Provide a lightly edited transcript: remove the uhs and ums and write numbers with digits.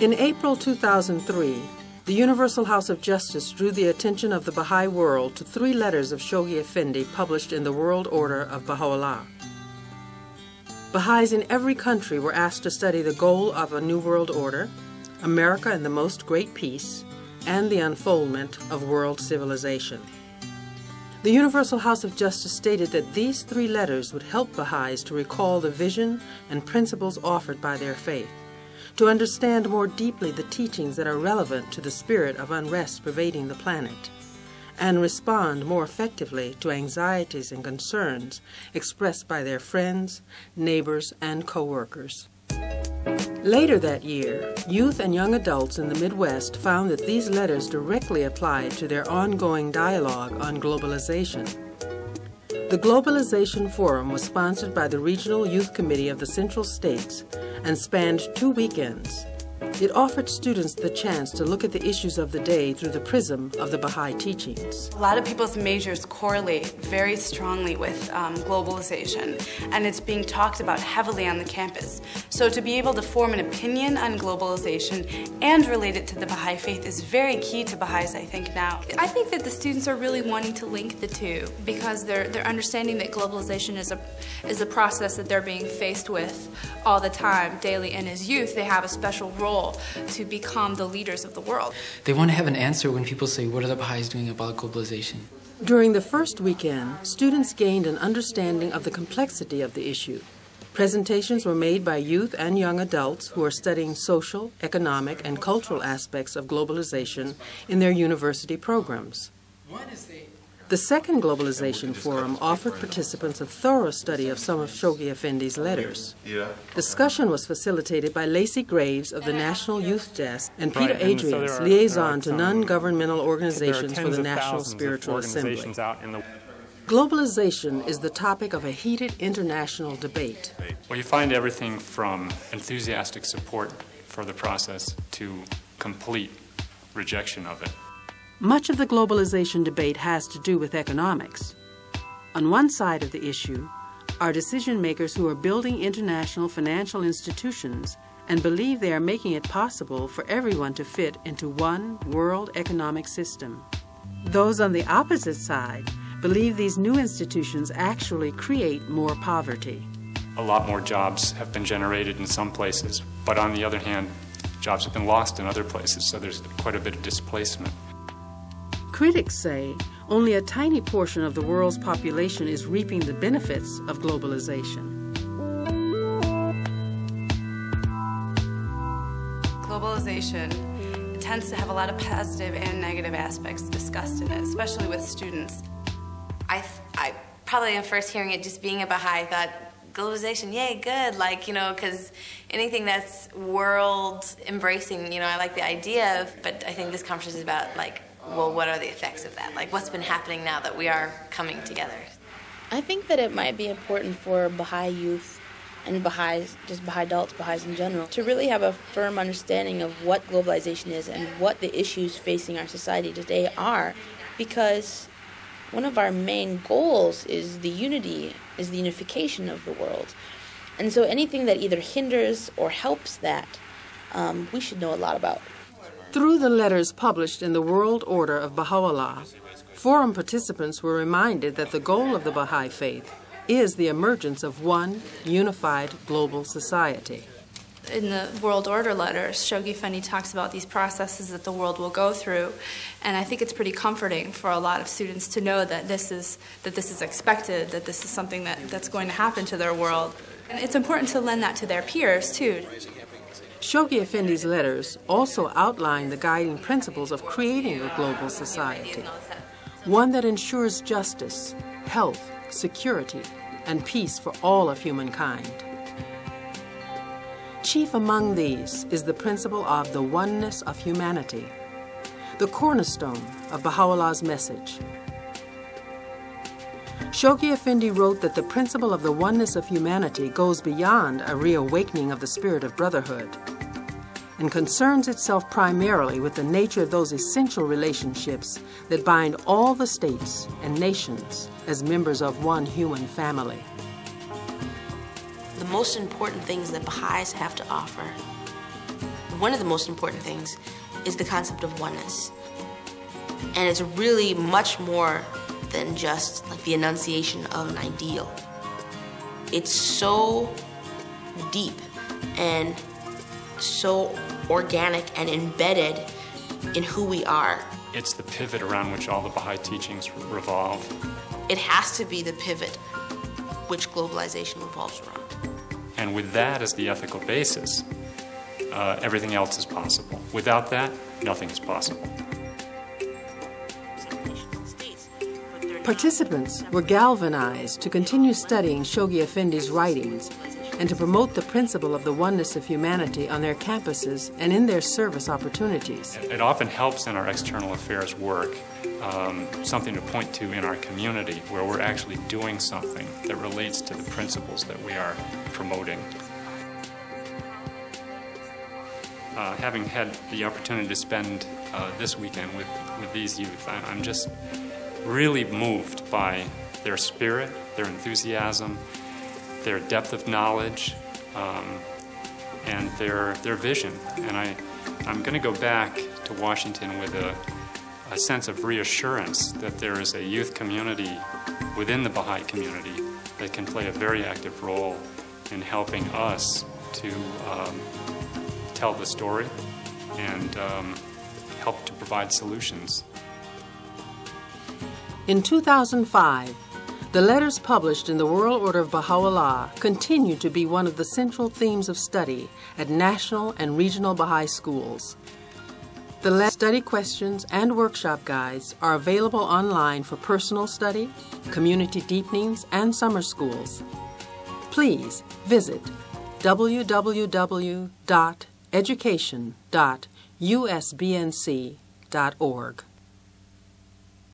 In April 2003, the Universal House of Justice drew the attention of the Baha'i world to 3 letters of Shoghi Effendi published in the World Order of Baha'u'llah. Baha'is in every country were asked to study the goal of a New World Order, America and the Most Great Peace, and the unfoldment of world civilization. The Universal House of Justice stated that these 3 letters would help Baha'is to recall the vision and principles offered by their faith, to understand more deeply the teachings that are relevant to the spirit of unrest pervading the planet, and respond more effectively to anxieties and concerns expressed by their friends, neighbors, and co-workers. Later that year, youth and young adults in the Midwest found that these letters directly applied to their ongoing dialogue on globalization. The Globalization Forum was sponsored by the Regional Youth Committee of the Central States and spanned 2 weekends. It offered students the chance to look at the issues of the day through the prism of the Baha'i teachings. A lot of people's majors correlate very strongly with globalization, and it's being talked about heavily on the campus. So to be able to form an opinion on globalization and relate it to the Baha'i faith is very key to Baha'is, I think, now. I think that the students are really wanting to link the two because they're understanding that globalization is a process that they're being faced with all the time, daily, and as youth they have a special role to become the leaders of the world. They want to have an answer when people say, what are the Baha'is doing about globalization? During the first weekend, students gained an understanding of the complexity of the issue. Presentations were made by youth and young adults who are studying social, economic, and cultural aspects of globalization in their university programs. The second Globalization Forum offered participants a thorough study of some of Shoghi Effendi's letters. Discussion was facilitated by Lacey Graves of the National Youth Desk and Peter Adrians, liaison to non-governmental organizations for the National Spiritual Assembly. Globalization is the topic of a heated international debate. Well, you find everything from enthusiastic support for the process to complete rejection of it. Much of the globalization debate has to do with economics. On one side of the issue are decision makers who are building international financial institutions and believe they are making it possible for everyone to fit into one world economic system. Those on the opposite side believe these new institutions actually create more poverty. A lot more jobs have been generated in some places, but on the other hand, jobs have been lost in other places, so there's quite a bit of displacement. Critics say only a tiny portion of the world's population is reaping the benefits of globalization. Globalization tends to have a lot of positive and negative aspects discussed in it, especially with students. I probably at first hearing it just being a Baha'i thought, globalization, yay, good, like, you know, because anything that's world embracing, you know, I like the idea of, but I think this conference is about, like, well, what are the effects of that? Like, what's been happening now that we are coming together? I think that it might be important for Baha'i youth and Baha'is, just Baha'i adults, Baha'is in general, to really have a firm understanding of what globalization is and what the issues facing our society today are, because one of our main goals is the unification of the world. And so anything that either hinders or helps that, we should know a lot about. Through the letters published in the World Order of Baha'u'llah, forum participants were reminded that the goal of the Baha'i faith is the emergence of one unified global society. In the World Order letters, Shoghi Effendi talks about these processes that the world will go through, and I think it's pretty comforting for a lot of students to know that this is expected, that this is something that's going to happen to their world. And it's important to lend that to their peers, too. Shoghi Effendi's letters also outline the guiding principles of creating a global society, one that ensures justice, health, security, and peace for all of humankind. Chief among these is the principle of the oneness of humanity, the cornerstone of Baha'u'llah's message. Shoghi Effendi wrote that the principle of the oneness of humanity goes beyond a reawakening of the spirit of brotherhood and concerns itself primarily with the nature of those essential relationships that bind all the states and nations as members of one human family. The most important things that Baha'is have to offer, one of the most important things is the concept of oneness. And it's really much more than just like the enunciation of an ideal. It's so deep and so organic and embedded in who we are. It's the pivot around which all the Baha'i teachings revolve. It has to be the pivot which globalization revolves around. And with that as the ethical basis, everything else is possible. Without that, nothing is possible. Participants were galvanized to continue studying Shoghi Effendi's writings and to promote the principle of the oneness of humanity on their campuses and in their service opportunities. It often helps in our external affairs work, something to point to in our community where we're actually doing something that relates to the principles that we are promoting. Having had the opportunity to spend this weekend with these youth, I'm just really moved by their spirit, their enthusiasm, their depth of knowledge, and their vision. And I'm going to go back to Washington with a sense of reassurance that there is a youth community within the Baha'i community that can play a very active role in helping us to tell the story and help to provide solutions. In 2005, the letters published in the World Order of Baha'u'llah continue to be one of the central themes of study at national and regional Baha'i schools. The study questions and workshop guides are available online for personal study, community deepenings, and summer schools. Please visit www.education.usbnc.org.